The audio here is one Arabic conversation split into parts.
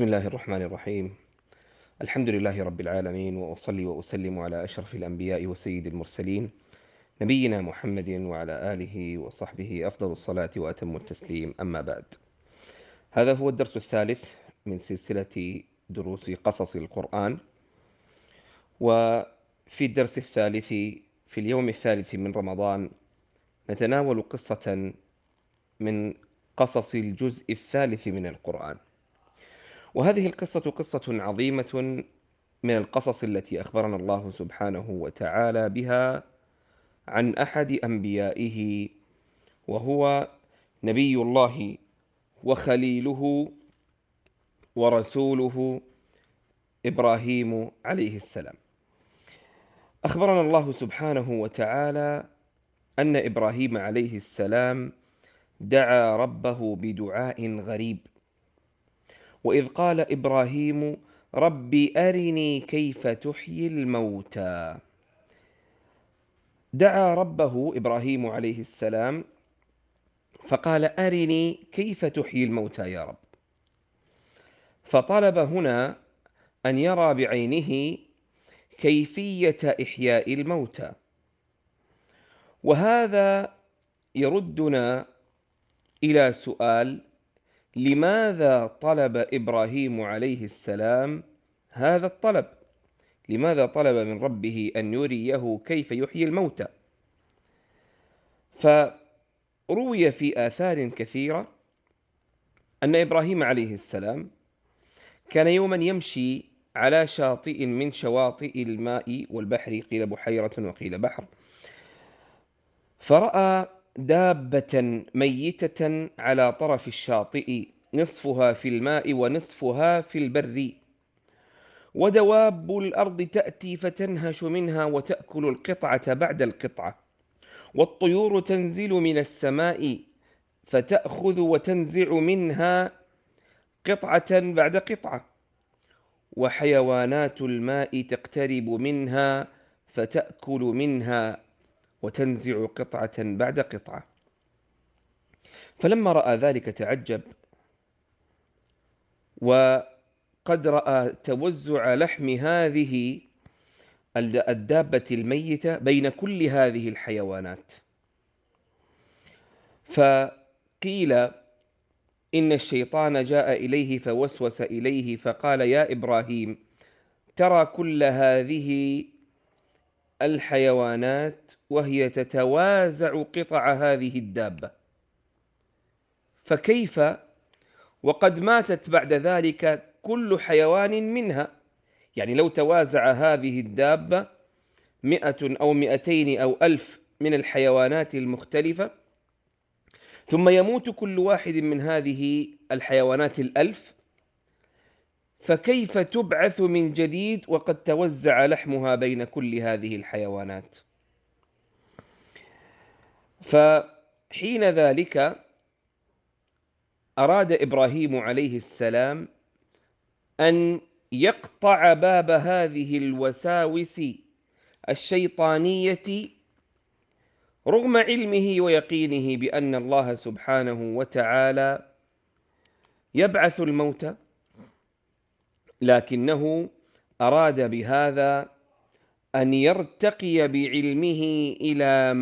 بسم الله الرحمن الرحيم. الحمد لله رب العالمين، وأصلي وأسلم على أشرف الأنبياء وسيد المرسلين نبينا محمد وعلى آله وصحبه أفضل الصلاة وأتم التسليم، أما بعد. هذا هو الدرس الثالث من سلسلة دروس قصص القرآن. وفي الدرس الثالث في اليوم الثالث من رمضان نتناول قصة من قصص الجزء الثالث من القرآن. وهذه القصة قصة عظيمة من القصص التي أخبرنا الله سبحانه وتعالى بها عن أحد أنبيائه، وهو نبي الله وخليله ورسوله إبراهيم عليه السلام. أخبرنا الله سبحانه وتعالى أن إبراهيم عليه السلام دعا ربه بدعاء غريب، وإذ قال إبراهيم رب أرني كيف تحيي الموتى. دعا ربه إبراهيم عليه السلام فقال أرني كيف تحيي الموتى يا رب، فطلب هنا أن يرى بعينه كيفية إحياء الموتى. وهذا يردنا إلى سؤال: لماذا طلب إبراهيم عليه السلام هذا الطلب؟ لماذا طلب من ربه أن يريه كيف يحيي الموتى؟ فروي في آثار كثيرة أن إبراهيم عليه السلام كان يوما يمشي على شاطئ من شواطئ الماء والبحر، قيل بحيرة وقيل بحر، فرأى دابة ميتة على طرف الشاطئ، نصفها في الماء ونصفها في البر، ودواب الأرض تأتي فتنهش منها وتأكل القطعة بعد القطعة، والطيور تنزل من السماء فتأخذ وتنزع منها قطعة بعد قطعة، وحيوانات الماء تقترب منها فتأكل منها وتنزع قطعة بعد قطعة. فلما رأى ذلك تعجب، وقد رأى توزع لحم هذه الدابة الميتة بين كل هذه الحيوانات، فقيل إن الشيطان جاء إليه فوسوس إليه فقال: يا إبراهيم، ترى كل هذه الحيوانات وهي تتوازع قطع هذه الدابة، فكيف وقد ماتت بعد ذلك كل حيوان منها؟ يعني لو توازع هذه الدابة 100 أو 200 أو 1000 من الحيوانات المختلفة، ثم يموت كل واحد من هذه الحيوانات 1000، فكيف تبعث من جديد وقد توزع لحمها بين كل هذه الحيوانات؟ فحين ذلك أراد إبراهيم عليه السلام أن يقطع باب هذه الوساوس الشيطانية، رغم علمه ويقينه بأن الله سبحانه وتعالى يبعث الموتى، لكنه أراد بهذا أن يرتقي بعلمه إلى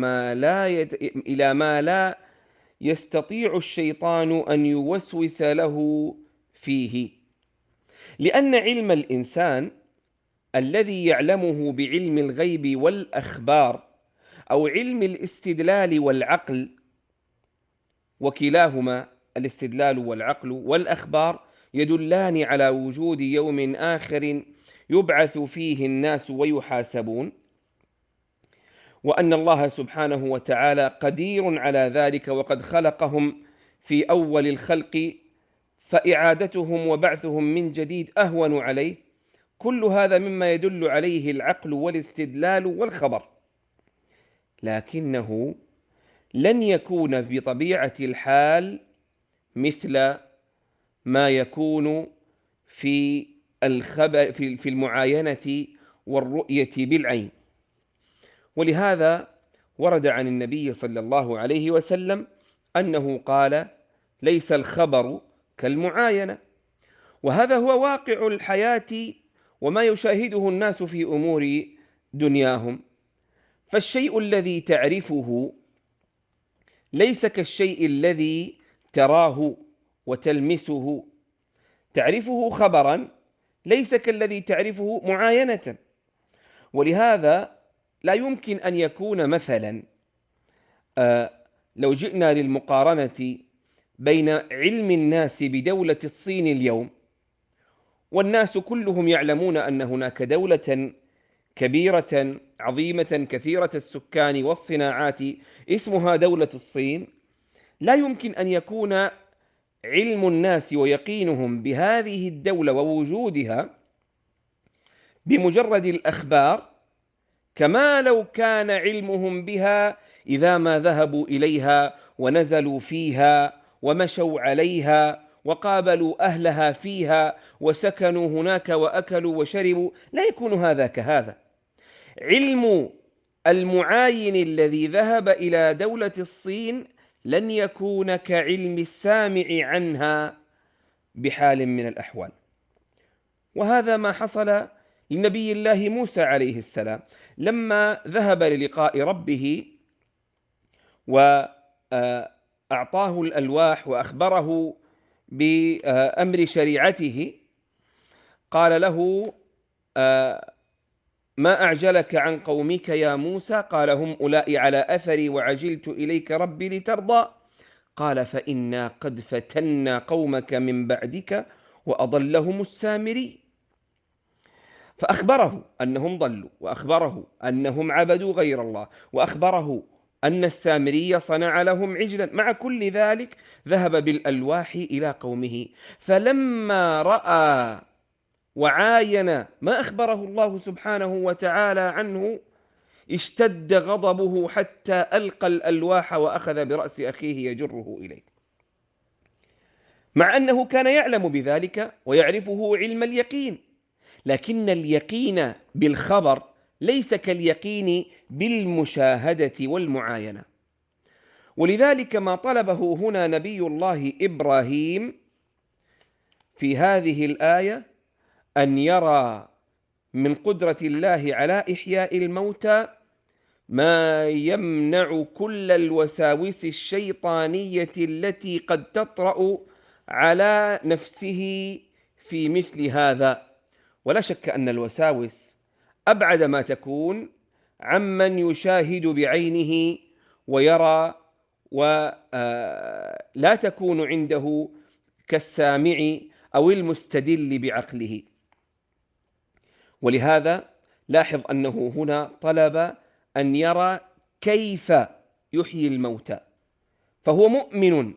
ما لا يستطيع الشيطان أن يوسوس له فيه، لأن علم الإنسان الذي يعلمه بعلم الغيب والأخبار، أو علم الاستدلال والعقل، وكلاهما الاستدلال والعقل والأخبار يدلان على وجود يوم آخر يبعث فيه الناس ويحاسبون، وأن الله سبحانه وتعالى قدير على ذلك وقد خلقهم في أول الخلق، فإعادتهم وبعثهم من جديد أهون عليه. كل هذا مما يدل عليه العقل والاستدلال والخبر، لكنه لن يكون بطبيعة الحال مثل ما يكون في في المعاينة والرؤية بالعين. ولهذا ورد عن النبي صلى الله عليه وسلم أنه قال: ليس الخبر كالمعاينة. وهذا هو واقع الحياة وما يشاهده الناس في أمور دنياهم. فالشيء الذي تعرفه ليس كالشيء الذي تراه وتلمسه. تعرفه خبرا ليس كالذي تعرفه معاينة. ولهذا لا يمكن أن يكون مثلا لو جئنا للمقارنة بين علم الناس بدولة الصين اليوم، والناس كلهم يعلمون أن هناك دولة كبيرة عظيمة كثيرة السكان والصناعات اسمها دولة الصين، لا يمكن أن يكون علم الناس ويقينهم بهذه الدولة ووجودها بمجرد الأخبار كما لو كان علمهم بها إذا ما ذهبوا إليها ونزلوا فيها ومشوا عليها وقابلوا أهلها فيها وسكنوا هناك وأكلوا وشربوا. لا يكون هذا كهذا. علم المعاين الذي ذهب إلى دولة الصين لن يكون كعلم السامع عنها بحال من الأحوال. وهذا ما حصل لنبي الله موسى عليه السلام لما ذهب للقاء ربه وأعطاه الألواح وأخبره بأمر شريعته. قال له ما أعجلك عن قومك يا موسى؟ قال هم أولئك على أثري وعجلت إليك ربي لترضى. قال فإنا قد فتنا قومك من بعدك وأضلهم السامري. فأخبره أنهم ضلوا، وأخبره أنهم عبدوا غير الله، وأخبره أن السامري صنع لهم عجلا. مع كل ذلك ذهب بالألواح إلى قومه، فلما رأى وعاين ما أخبره الله سبحانه وتعالى عنه اشتد غضبه حتى ألقى الألواح وأخذ برأس أخيه يجره إليه، مع أنه كان يعلم بذلك ويعرفه علم اليقين. لكن اليقين بالخبر ليس كاليقين بالمشاهدة والمعاينة. ولذلك ما طلبه هنا نبي الله إبراهيم في هذه الآية أن يرى من قدرة الله على إحياء الموتى ما يمنع كل الوساوس الشيطانية التي قد تطرأ على نفسه في مثل هذا. ولا شك أن الوساوس أبعد ما تكون عمن يشاهد بعينه ويرى، ولا تكون عنده كالسامع أو المستدل بعقله. ولهذا لاحظ أنه هنا طلب أن يرى كيف يحيي الموتى، فهو مؤمن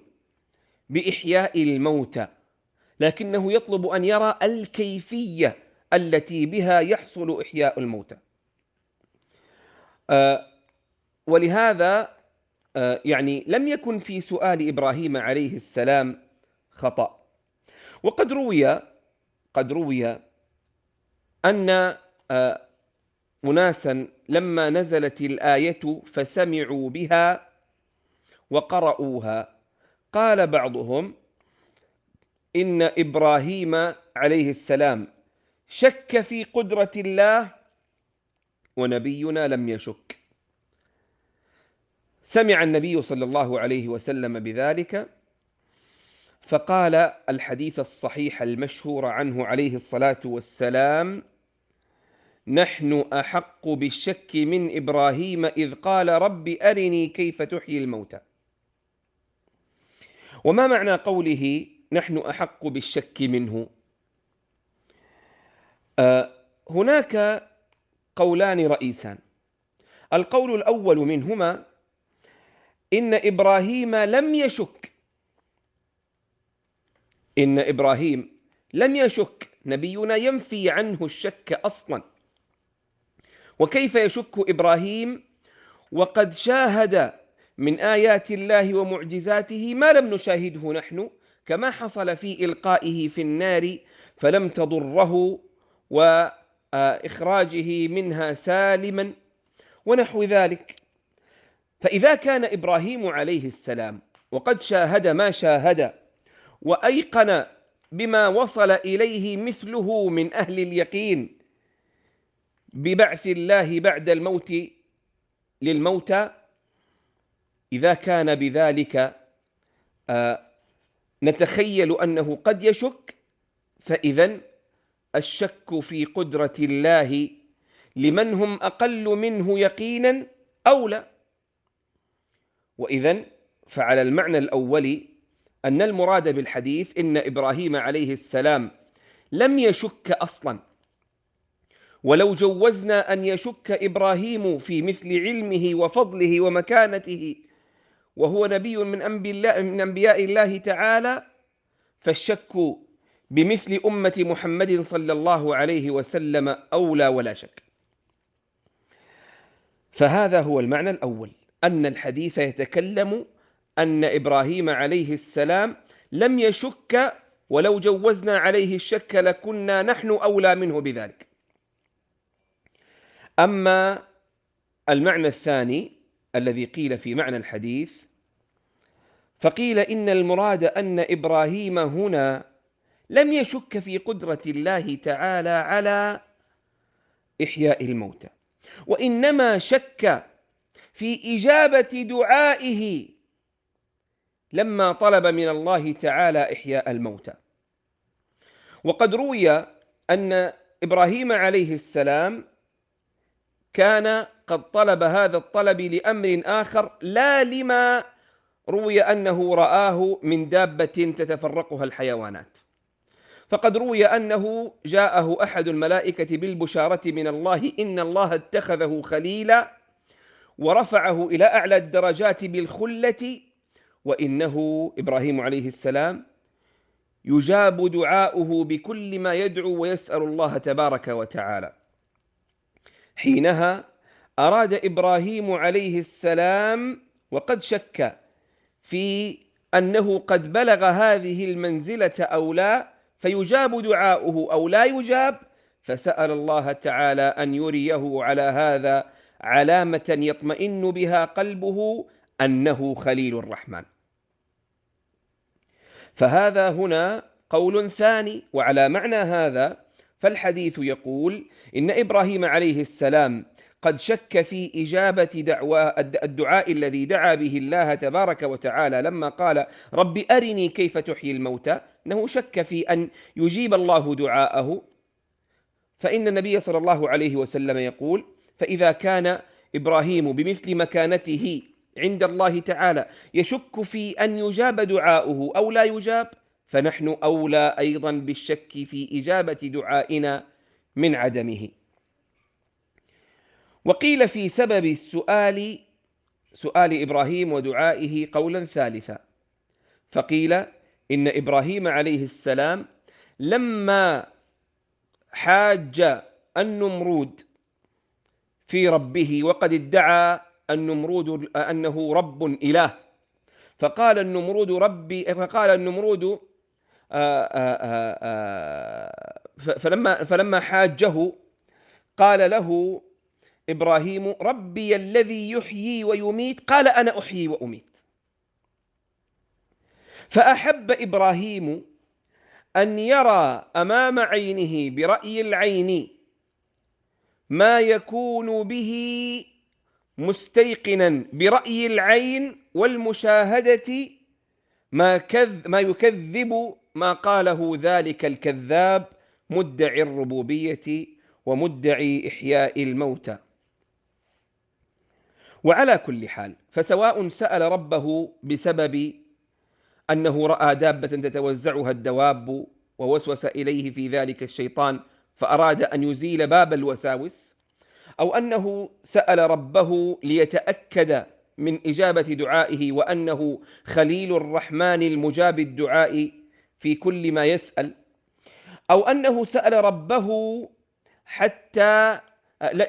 بإحياء الموتى، لكنه يطلب أن يرى الكيفية التي بها يحصل إحياء الموتى. ولهذا يعني لم يكن في سؤال إبراهيم عليه السلام خطأ. وقد روي أن أناسا لما نزلت الآية فسمعوا بها وقرأوها قال بعضهم إن إبراهيم عليه السلام شك في قدرة الله ونبينا لم يشك. سمع النبي صلى الله عليه وسلم بذلك فقال الحديث الصحيح المشهور عنه عليه الصلاة والسلام: نحن أحق بالشك من إبراهيم إذ قال رب أرني كيف تحيي الموتى. وما معنى قوله نحن أحق بالشك منه؟ هناك قولان رئيسان. القول الأول منهما إن إبراهيم لم يشك، إن إبراهيم لم يشك. نبينا ينفي عنه الشك أصلا. وكيف يشك إبراهيم وقد شاهد من آيات الله ومعجزاته ما لم نشاهده نحن، كما حصل في إلقائه في النار فلم تضره وإخراجه منها سالما ونحو ذلك. فإذا كان إبراهيم عليه السلام وقد شاهد ما شاهد وأيقن بما وصل إليه مثله من أهل اليقين ببعث الله بعد الموت للموتى، إذا كان بذلك نتخيل أنه قد يشك، فإذا الشك في قدرة الله لمن هم أقل منه يقينا أولى. وإذا فعلى المعنى الأول أن المراد بالحديث إن إبراهيم عليه السلام لم يشك أصلا، ولو جوزنا أن يشك إبراهيم في مثل علمه وفضله ومكانته وهو نبي من أنبياء الله تعالى، فالشك بمثل أمة محمد صلى الله عليه وسلم أولى ولا شك. فهذا هو المعنى الأول، أن الحديث يتكلم أن إبراهيم عليه السلام لم يشك، ولو جوزنا عليه الشك لكنا نحن أولى منه بذلك. أما المعنى الثاني الذي قيل في معنى الحديث، فقيل إن المراد أن إبراهيم هنا لم يشك في قدرة الله تعالى على إحياء الموتى، وإنما شك في إجابة دعائه لما طلب من الله تعالى إحياء الموتى. وقد روي أن إبراهيم عليه السلام كان قد طلب هذا الطلب لأمر آخر، لا لما روي أنه رآه من دابة تتفرقها الحيوانات. فقد روي أنه جاءه أحد الملائكة بالبشارة من الله إن الله اتخذه خليلا ورفعه إلى أعلى الدرجات بالخلة، وإنه إبراهيم عليه السلام يجاب دعاؤه بكل ما يدعو ويسأل الله تبارك وتعالى. حينها أراد إبراهيم عليه السلام وقد شك في أنه قد بلغ هذه المنزلة أو لا، فيجاب دعاؤه أو لا يجاب، فسأل الله تعالى أن يريه على هذا علامة يطمئن بها قلبه أنه خليل الرحمن. فهذا هنا قول ثاني. وعلى معنى هذا فالحديث يقول إن إبراهيم عليه السلام قد شك في إجابة الدعاء الذي دعا به الله تبارك وتعالى لما قال رب أرني كيف تحيي الموتى، أنه شك في أن يجيب الله دعاءه. فإن النبي صلى الله عليه وسلم يقول فإذا كان إبراهيم بمثل مكانته عند الله تعالى يشك في أن يجاب دعاؤه أو لا يجاب، فنحن أولى أيضا بالشك في إجابة دعائنا من عدمه. وقيل في سبب سؤال إبراهيم ودعائه قولا ثالثا، فقيل إن إبراهيم عليه السلام لما حاج النمرود في ربه وقد ادعى النمرود أنه رب إله، فقال النمرود ربي، فقال النمرود فلما حاجه قال له إبراهيم ربي الذي يحيي ويميت، قال أنا أحيي وأميت. فأحب إبراهيم أن يرى أمام عينه برأي العين ما يكون به مستيقنا برأي العين والمشاهدة ما يكذب ما قاله ذلك الكذاب مدعي الربوبية ومدعي إحياء الموتى. وعلى كل حال فسواء سأل ربه بسبب أنه رأى دابة تتوزعها الدواب ووسوس إليه في ذلك الشيطان فأراد أن يزيل باب الوساوس، أو أنه سأل ربه ليتأكد من إجابة دعائه وأنه خليل الرحمن المجاب الدعاء في كل ما يسأل، أو أنه سأل ربه حتى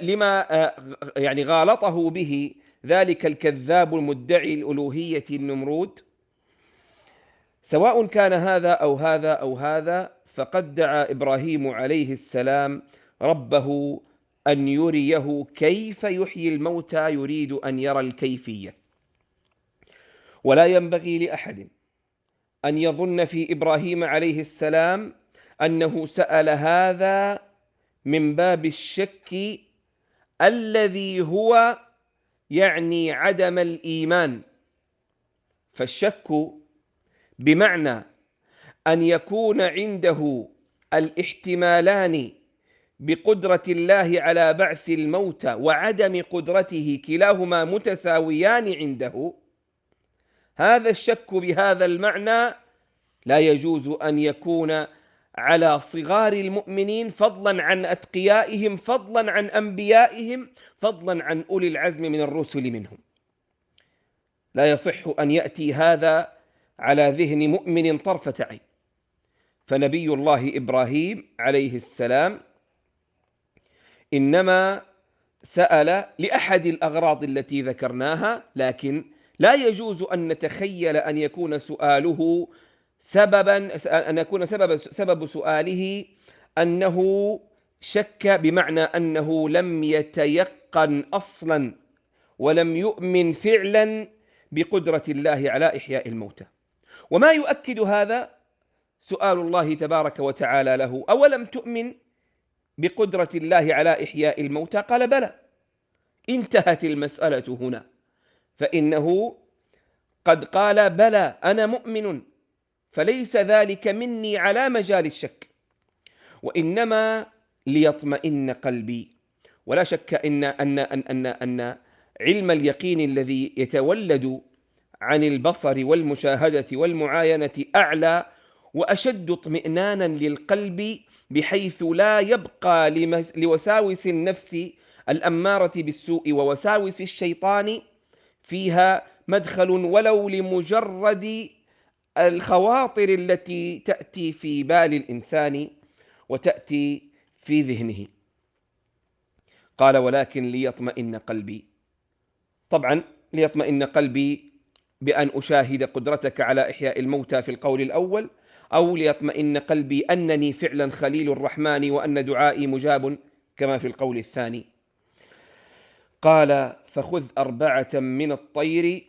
لما يعني غالطه به ذلك الكذاب المدعي الألوهية النمرود، سواء كان هذا أو هذا أو هذا، فقد دعا إبراهيم عليه السلام ربه أن يريه كيف يحيي الموتى، يريد أن يرى الكيفية. ولا ينبغي لأحد أن يظن في إبراهيم عليه السلام أنه سأل هذا من باب الشك الذي هو يعني عدم الإيمان. فالشك بمعنى أن يكون عنده الاحتمالان بقدرة الله على بعث الموتى وعدم قدرته كلاهما متساويان عنده، هذا الشك بهذا المعنى لا يجوز أن يكون على صغار المؤمنين، فضلا عن أتقيائهم، فضلا عن أنبيائهم، فضلا عن أولي العزم من الرسل منهم. لا يصح أن يأتي هذا على ذهن مؤمن طرفة عين. فنبي الله إبراهيم عليه السلام إنما سأل لأحد الأغراض التي ذكرناها، لكن لا يجوز أن نتخيل أن يكون سؤاله سبب سؤاله أنه شك، بمعنى أنه لم يتيقن أصلا ولم يؤمن فعلا بقدرة الله على إحياء الموتى. وما يؤكد هذا سؤال الله تبارك وتعالى له: أولم تؤمن بقدرة الله على إحياء الموتى؟ قال: بلى. انتهت المسألة هنا، فإنه قد قال: بلى أنا مؤمن، فليس ذلك مني على مجال الشك، وإنما ليطمئن قلبي. ولا شك أن علم اليقين الذي يتولد عن البصر والمشاهدة والمعاينة أعلى وأشد اطمئنانا للقلب، بحيث لا يبقى لوساوس النفس الأمارة بالسوء ووساوس الشيطان فيها مدخل ولو لمجرد الخواطر التي تأتي في بال الإنسان وتأتي في ذهنه. قال: ولكن ليطمئن قلبي. طبعا ليطمئن قلبي بأن أشاهد قدرتك على إحياء الموتى في القول الأول، أو ليطمئن قلبي أنني فعلا خليل الرحمن وأن دعائي مجاب كما في القول الثاني. قال: فخذ 4 من الطير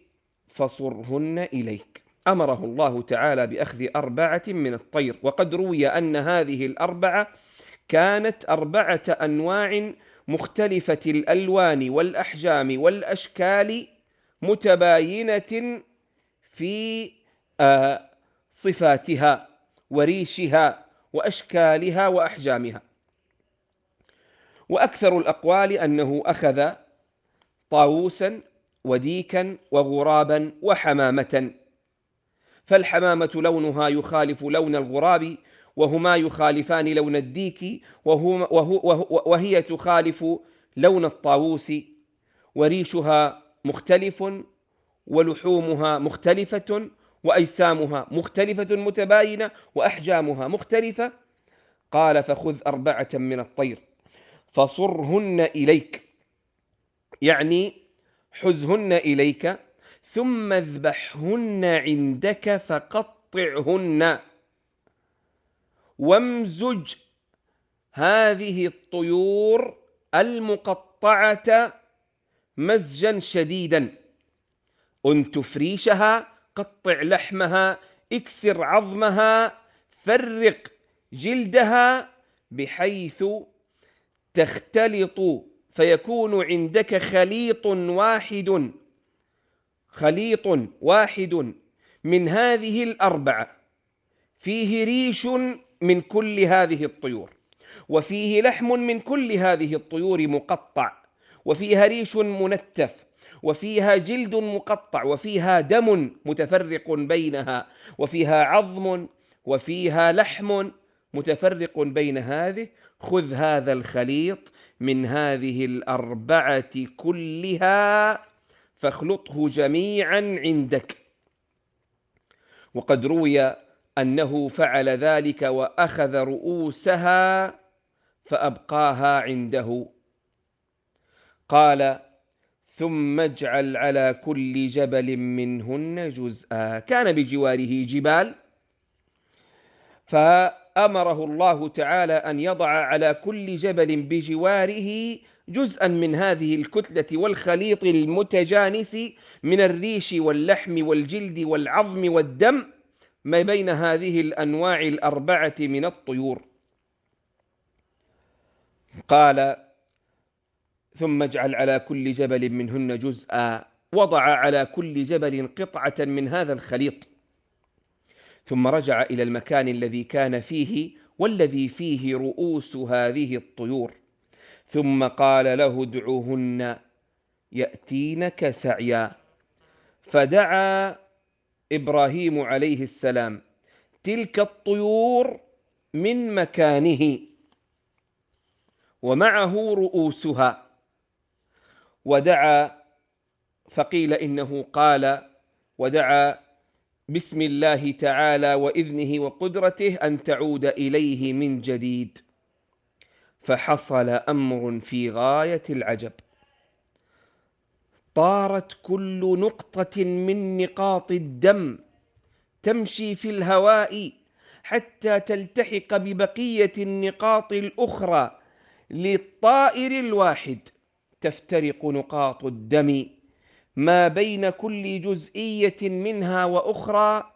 فصرهن إليك. أمره الله تعالى بأخذ 4 من الطير، وقد روي أن هذه 4 كانت 4 أنواع مختلفة الألوان والأحجام والأشكال، متباينة في صفاتها وريشها وأشكالها وأحجامها. وأكثر الأقوال أنه أخذ طاووسا وديكا وغرابا وحمامة، فالحمامة لونها يخالف لون الغراب، وهما يخالفان لون الديك، وهي تخالف لون الطاووس، وريشها مختلف، ولحومها مختلفة، وأجسامها مختلفة متباينة، وأحجامها مختلفة. قال: فخذ 4 من الطير فصرهن إليك، يعني حزهن إليك، ثم اذبحهن عندك فقطعهن، وامزج هذه الطيور المقطعة مزجا شديدا، أن تفريشها، قطع لحمها، اكسر عظمها، فرق جلدها، بحيث تختلط فيكون عندك خليط واحد من هذه 4، فيه ريش من كل هذه الطيور، وفيه لحم من كل هذه الطيور مقطع، وفيها ريش منتف، وفيها جلد مقطع، وفيها دم متفرق بينها، وفيها عظم، وفيها لحم متفرق بين هذه. خذ هذا الخليط من هذه 4 كلها فاخلطه جميعا عندك. وقد روي أنه فعل ذلك وأخذ رؤوسها فأبقاها عنده. قال: ثم اجعل على كل جبل منهن جزءا. كان بجواره جبال، فأمره الله تعالى أن يضع على كل جبل بجواره جزءا من هذه الكتلة والخليط المتجانس من الريش واللحم والجلد والعظم والدم، ما بين هذه الأنواع الأربعة من الطيور. قال: ثم اجعل على كل جبل منهن جزءا، وضع على كل جبل قطعة من هذا الخليط، ثم رجع إلى المكان الذي كان فيه والذي فيه رؤوس هذه الطيور، ثم قال له: ادعوهن يأتينك سعيا. فدعا إبراهيم عليه السلام تلك الطيور من مكانه ومعه رؤوسها، ودعا، فقيل إنه قال: ودعا بسم الله تعالى وإذنه وقدرته أن تعود إليه من جديد. فحصل أمر في غاية العجب، طارت كل نقطة من نقاط الدم تمشي في الهواء حتى تلتحق ببقية النقاط الأخرى للطائر الواحد. تفترق نقاط الدم ما بين كل جزئية منها وأخرى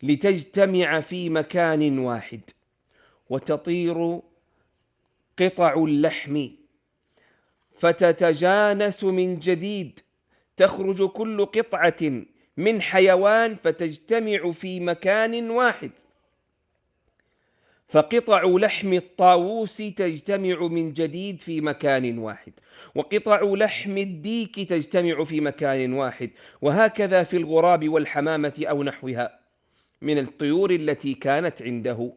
لتجتمع في مكان واحد، وتطير قطع اللحم فتتجانس من جديد، تخرج كل قطعة من حيوان فتجتمع في مكان واحد، فقطع لحم الطاووس تجتمع من جديد في مكان واحد، وقطع لحم الديك تجتمع في مكان واحد، وهكذا في الغراب والحمامة أو نحوها من الطيور التي كانت عنده.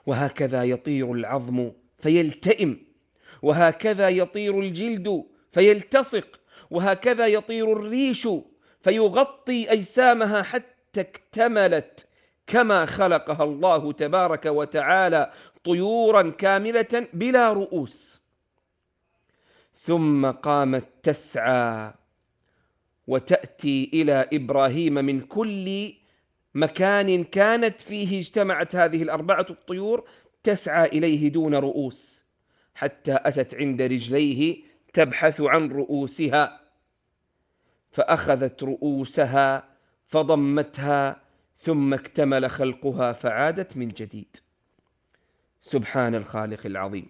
وهكذا يطير العظم فيلتئم، وهكذا يطير الجلد فيلتصق، وهكذا يطير الريش فيغطي أجسامها حتى اكتملت كما خلقها الله تبارك وتعالى طيورا كاملة بلا رؤوس. ثم قامت تسعى وتأتي إلى إبراهيم من كل مكان كانت فيه اجتمعت هذه الأربعة الطيور، تسعى إليه دون رؤوس، حتى أتت عند رجليه تبحث عن رؤوسها، فأخذت رؤوسها فضمتها، ثم اكتمل خلقها فعادت من جديد. سبحان الخالق العظيم.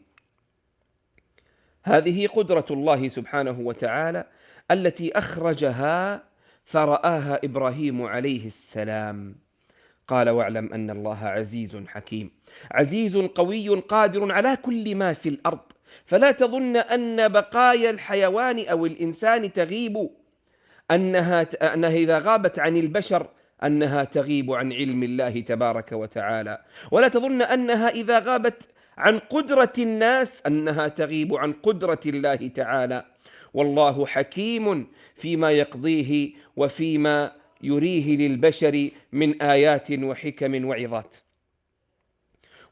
هذه قدرة الله سبحانه وتعالى التي أخرجها فرآها إبراهيم عليه السلام. قال: واعلم أن الله عزيز حكيم، عزيز قوي قادر على كل ما في الأرض، فلا تظن أن بقايا الحيوان أو الإنسان تغيب، أنها إذا غابت عن البشر أنها تغيب عن علم الله تبارك وتعالى، ولا تظن أنها إذا غابت عن قدرة الناس أنها تغيب عن قدرة الله تعالى. والله حكيم فيما يقضيه وفيما يريه للبشر من آيات وحكم وعظات.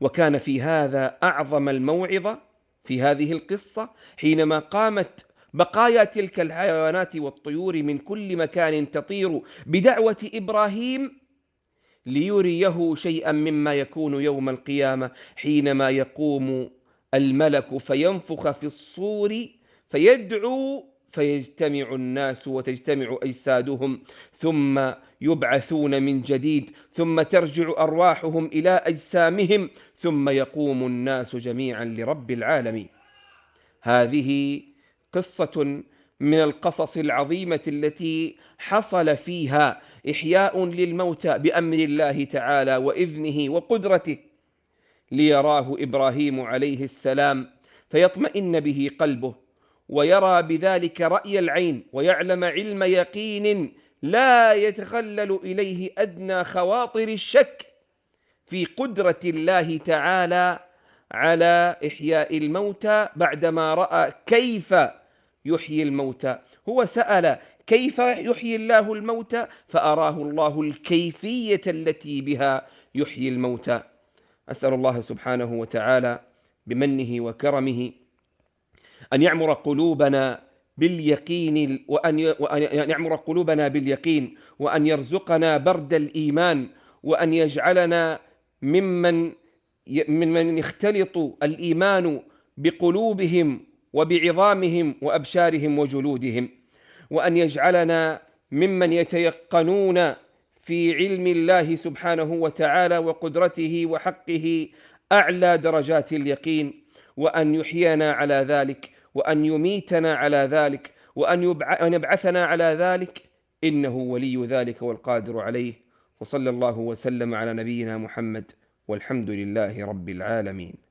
وكان في هذا أعظم الموعظة في هذه القصة حينما قامت بقايا تلك الحيوانات والطيور من كل مكان تطير بدعوة إبراهيم ليريه شيئا مما يكون يوم القيامة، حينما يقوم الملك فينفخ في الصور فيدعو فيجتمع الناس وتجتمع أجسادهم، ثم يبعثون من جديد، ثم ترجع أرواحهم إلى أجسامهم، ثم يقوم الناس جميعا لرب العالمين. هذه قصة من القصص العظيمة التي حصل فيها إحياء للموتى بأمر الله تعالى وإذنه وقدرته، ليراه إبراهيم عليه السلام فيطمئن به قلبه، ويرى بذلك رأي العين، ويعلم علم يقين لا يتخلل إليه أدنى خواطر الشك في قدرة الله تعالى على إحياء الموتى بعدما رأى كيف يحيي الموتى. هو سأل: كيف يحيي الله الموتى؟ فأراه الله الكيفية التي بها يحيي الموتى. أسأل الله سبحانه وتعالى بمنه وكرمه أن يعمر قلوبنا باليقين، وأن يعمر قلوبنا باليقين، وأن يرزقنا برد الإيمان، وأن يجعلنا ممن يختلط الإيمان بقلوبهم وبعظامهم وأبشارهم وجلودهم، وأن يجعلنا ممن يتيقنون في علم الله سبحانه وتعالى وقدرته وحقه أعلى درجات اليقين، وأن يحيينا على ذلك، وأن يميتنا على ذلك، وأن يبعثنا على ذلك، إنه ولي ذلك والقادر عليه. وصلى الله وسلم على نبينا محمد، والحمد لله رب العالمين.